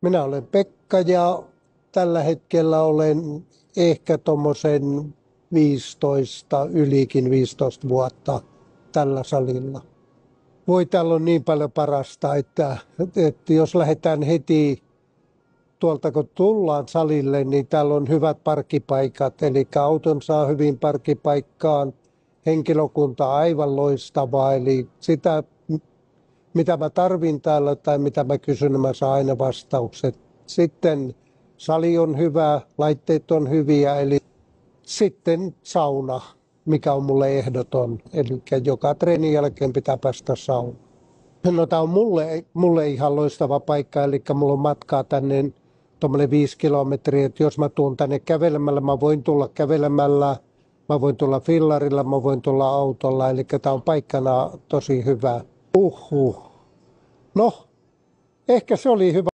Minä olen Pekka ja tällä hetkellä olen ehkä tuommoisen 15, ylikin 15 vuotta tällä salilla. Voi, täällä on niin paljon parasta, että jos lähdetään heti tuolta kun tullaan salille, niin täällä on hyvät parkkipaikat. Eli auton saa hyvin parkkipaikkaan, henkilökunta aivan loistavaa. Eli sitä, mitä mä tarvin täällä tai mitä mä kysyn, niin mä saan aina vastaukset. Sitten sali on hyvä, laitteet on hyviä, eli sitten sauna, mikä on mulle ehdoton. Eli joka treenin jälkeen pitää päästä saunaan. No, tämä on mulle ihan loistava paikka, eli mulla on matkaa tänne tuommoinen 5 kilometriä, että jos mä tuun tänne kävelemällä, mä voin tulla kävelemällä, mä voin tulla fillarilla, mä voin tulla autolla, eli tämä on paikkana tosi hyvä. No, ehkä se oli hyvä.